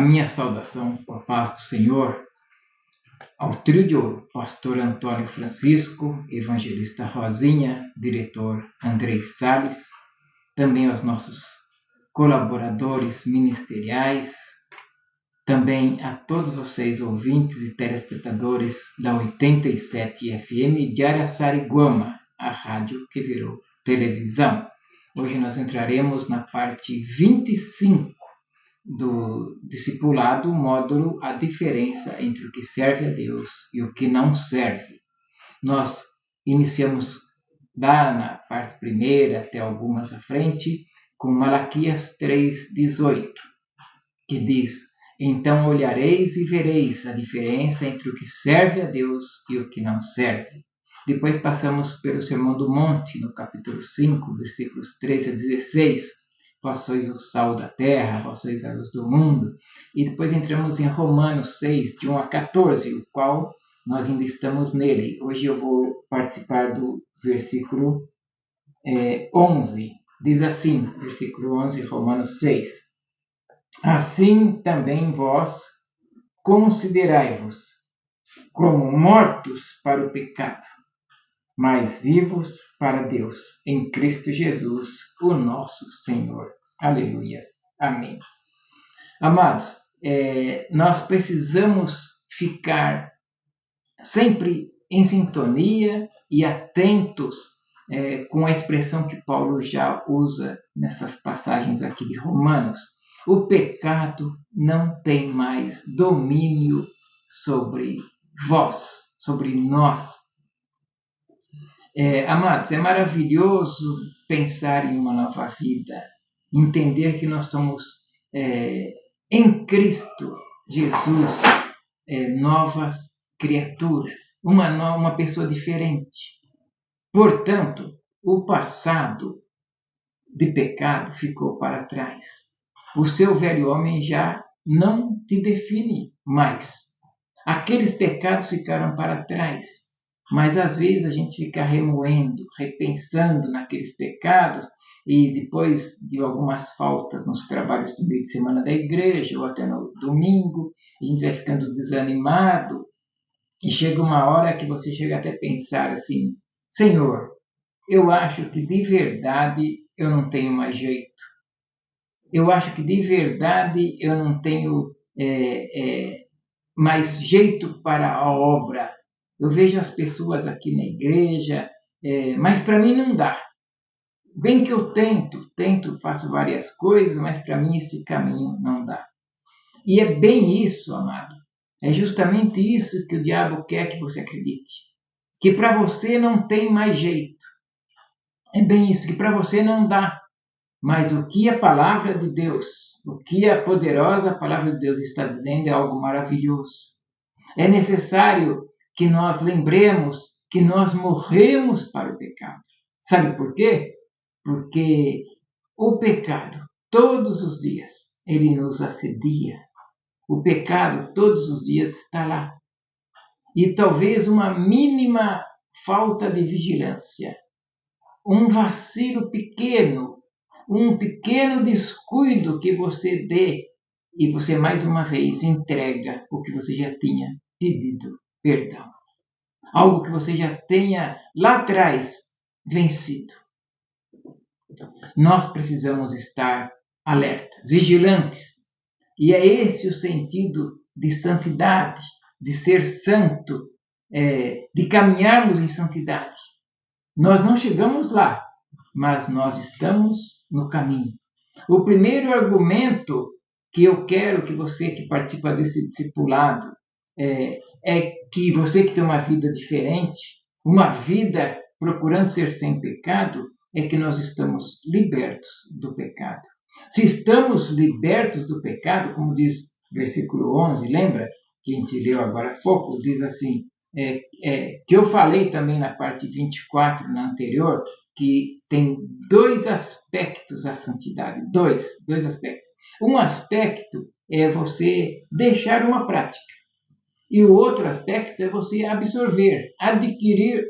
minha saudação com a paz do Senhor ao trio de ouro, pastor Antônio Francisco, evangelista Rosinha, diretor Andrei Salles, também aos nossos colaboradores ministeriais, também a todos vocês ouvintes e telespectadores da 87 FM de Araçariguama, a rádio que virou televisão. Hoje nós entraremos na parte 25 do discipulado, módulo A Diferença entre o que serve a Deus e o que não serve. Nós iniciamos lá na parte primeira, até algumas à frente, com Malaquias 3,18, que diz: então olhareis e vereis a diferença entre o que serve a Deus e o que não serve. Depois passamos pelo Sermão do Monte, no capítulo 5, versículos 13 a 16, vós sois o sal da terra, vós sois a luz do mundo. E depois entramos em Romanos 6, de 1 a 14, o qual nós ainda estamos nele. Hoje eu vou participar do versículo 11. Diz assim, versículo 11, Romanos 6. Assim também vós considerai-vos como mortos para o pecado, mas vivos para Deus, em Cristo Jesus, o nosso Senhor. Aleluias. Amém. Amados, nós precisamos ficar sempre em sintonia e atentos com a expressão que Paulo já usa nessas passagens aqui de Romanos. O pecado não tem mais domínio sobre vós, sobre nós. Amados, é maravilhoso pensar em uma nova vida, entender que nós somos em Cristo Jesus novas criaturas, uma pessoa diferente. Portanto, o passado de pecado ficou para trás. O seu velho homem já não te define mais. Aqueles pecados ficaram para trás. Mas às vezes a gente fica remoendo, repensando naqueles pecados e depois de algumas faltas nos trabalhos do meio de semana da igreja ou até no domingo, a gente vai ficando desanimado e chega uma hora que você chega até a pensar assim: Senhor, eu acho que de verdade eu não tenho mais jeito. Eu acho que de verdade eu não tenho mais jeito para a obra. Eu vejo as pessoas aqui na igreja, mas para mim não dá. Bem que eu tento, faço várias coisas, mas para mim este caminho não dá. E é bem isso, amado. É justamente isso que o diabo quer que você acredite. Que para você não tem mais jeito. É bem isso, que para você não dá. Mas o que a palavra de Deus, o que a poderosa palavra de Deus está dizendo é algo maravilhoso. É necessário que nós lembremos que nós morremos para o pecado. Sabe por quê? Porque o pecado, todos os dias, ele nos assedia. O pecado, todos os dias, está lá. E talvez uma mínima falta de vigilância, um vacilo pequeno, um pequeno descuido que você dê, e você mais uma vez entrega o que você já tinha pedido perdão. Algo que você já tenha lá atrás vencido. Nós precisamos estar alertas, vigilantes. E é esse o sentido de santidade, de ser santo, de caminharmos em santidade. Nós não chegamos lá, mas nós estamos no caminho. O primeiro argumento que eu quero que você que participa desse discipulado é que você que tem uma vida diferente, uma vida procurando ser sem pecado, é que nós estamos libertos do pecado. Se estamos libertos do pecado, como diz o versículo 11, lembra que a gente leu agora há pouco, diz assim, que eu falei também na parte 24, na anterior, que tem dois aspectos à santidade, dois aspectos. Um aspecto é você deixar uma prática. E o outro aspecto é você absorver, adquirir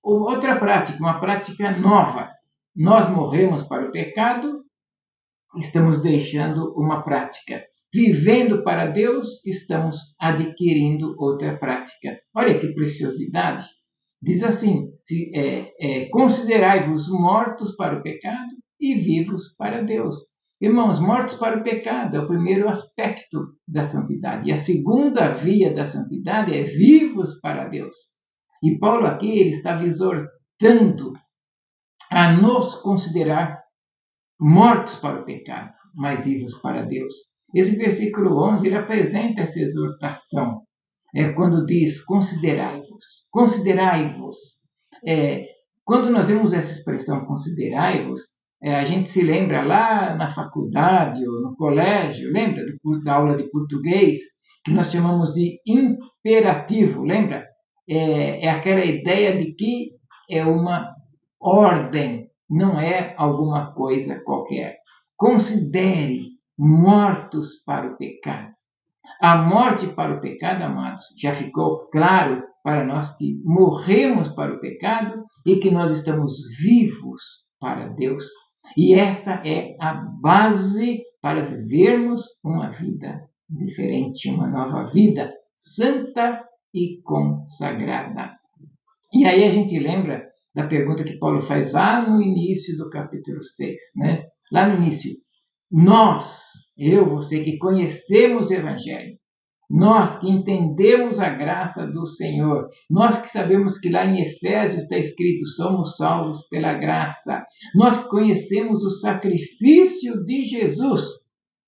outra prática, uma prática nova. Nós morremos para o pecado, estamos deixando uma prática. vivendo para Deus, estamos adquirindo outra prática. Olha que preciosidade! Diz assim: considerai-vos mortos para o pecado e vivos para Deus. Irmãos, mortos para o pecado é o primeiro aspecto da santidade. E a segunda via da santidade é vivos para Deus. E Paulo aqui ele estava exortando a nos considerar mortos para o pecado, mas vivos para Deus. Esse versículo 11 ele apresenta essa exortação. Quando diz considerai-vos. Considerai-vos. Quando nós vemos essa expressão considerai-vos, a gente se lembra lá na faculdade ou no colégio, lembra da aula de português, que nós chamamos de imperativo, lembra? É aquela ideia de que é uma ordem, não é alguma coisa qualquer. Considere mortos para o pecado. A morte para o pecado, amados, já ficou claro para nós que morremos para o pecado e que nós estamos vivos para Deus. E essa é a base para vivermos uma vida diferente, uma nova vida santa e consagrada. E aí a gente lembra da pergunta que Paulo faz lá no início do capítulo 6, né? Lá no início, nós, você que conhecemos o Evangelho, nós que entendemos a graça do Senhor, nós que sabemos que lá em Efésios está escrito, somos salvos pela graça, nós que conhecemos o sacrifício de Jesus,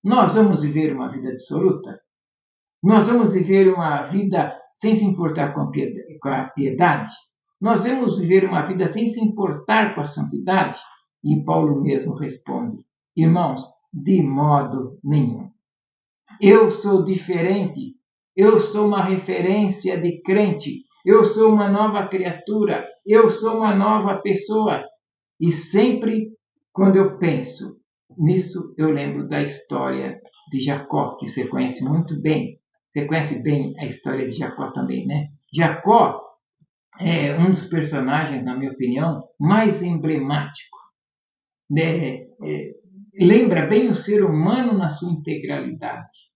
nós vamos viver uma vida dissoluta? Nós vamos viver uma vida sem se importar com a piedade? Nós vamos viver uma vida sem se importar com a santidade? E Paulo mesmo responde, irmãos, de modo nenhum. Eu sou diferente, eu sou uma referência de crente, eu sou uma nova criatura, eu sou uma nova pessoa. E sempre quando eu penso nisso, eu lembro da história de Jacó, que você conhece muito bem. Você conhece bem a história de Jacó também, né? Jacó é um dos personagens, na minha opinião, mais emblemático. Lembra bem o ser humano na sua integralidade.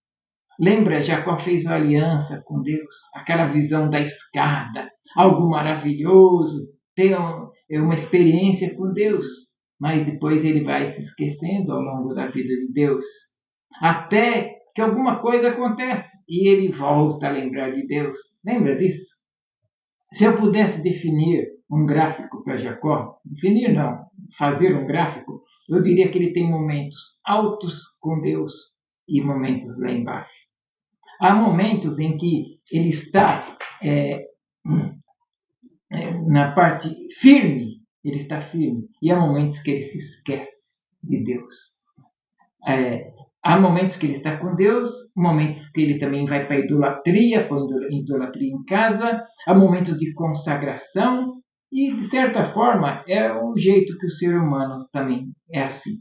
Lembra, Jacó fez uma aliança com Deus, aquela visão da escada, algo maravilhoso, ter uma experiência com Deus, mas depois ele vai se esquecendo ao longo da vida de Deus, até que alguma coisa acontece e ele volta a lembrar de Deus. Lembra disso? Se eu pudesse definir um gráfico para Jacó, definir não, fazer um gráfico, eu diria que ele tem momentos altos com Deus e momentos lá embaixo. Há momentos em que ele está na parte firme, ele está firme, e há momentos que ele se esquece de Deus. Há momentos que ele está com Deus, momentos que ele também vai para a idolatria, põe idolatria em casa, há momentos de consagração, e de certa forma é o jeito que o ser humano também é assim.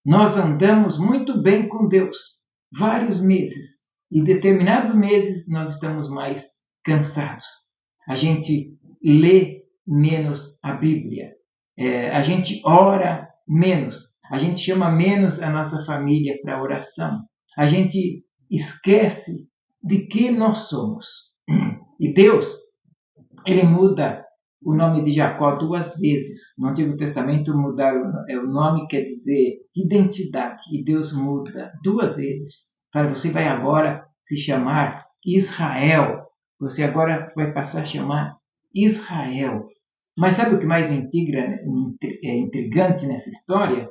Nós andamos muito bem com Deus, vários meses, e determinados meses nós estamos mais cansados. A gente lê menos a Bíblia, a gente ora menos, a gente chama menos a nossa família para oração, a gente esquece de que nós somos. E Deus, ele muda o nome de Jacó 2 vezes. No Antigo Testamento, mudar o nome quer dizer identidade, e Deus muda 2 vezes. Você vai agora se chamar Israel. Você agora vai passar a chamar Israel. Mas sabe o que mais me intrigante nessa história?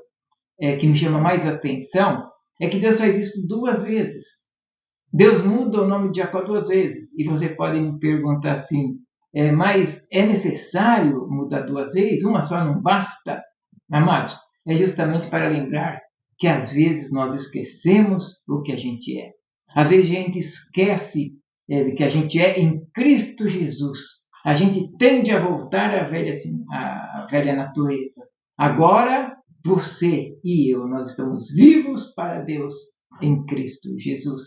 Que me chama mais atenção? É que Deus faz isso 2 vezes. Deus muda o nome de Jacó 2 vezes. E você pode me perguntar assim, mas é necessário mudar 2 vezes? Uma só não basta? Amados, é justamente para lembrar que às vezes nós esquecemos o que a gente é. Às vezes a gente esquece de que a gente é em Cristo Jesus. A gente tende a voltar à velha natureza. Agora, você e eu, nós estamos vivos para Deus em Cristo Jesus.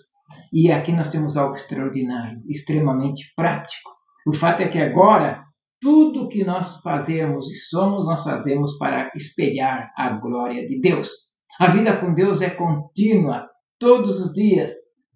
E aqui nós temos algo extraordinário, extremamente prático. O fato é que agora, tudo que nós fazemos e somos, nós fazemos para espelhar a glória de Deus. A vida com Deus é contínua, todos os dias.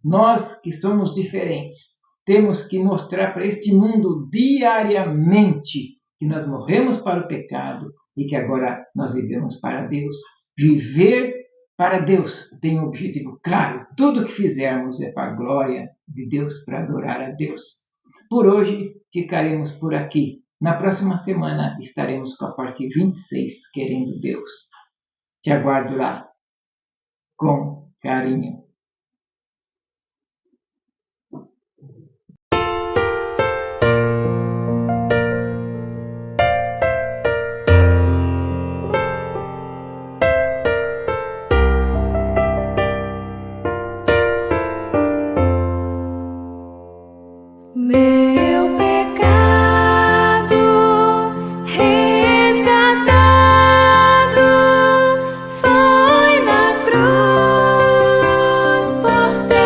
Nós que somos diferentes, temos que mostrar para este mundo diariamente que nós morremos para o pecado e que agora nós vivemos para Deus. Viver para Deus tem um objetivo claro. Tudo que fizermos é para a glória de Deus, para adorar a Deus. Por hoje, ficaremos por aqui. Na próxima semana estaremos com a parte 26, querendo Deus. Te aguardo lá, com carinho. Meu pecado resgatado foi na cruz por Deus.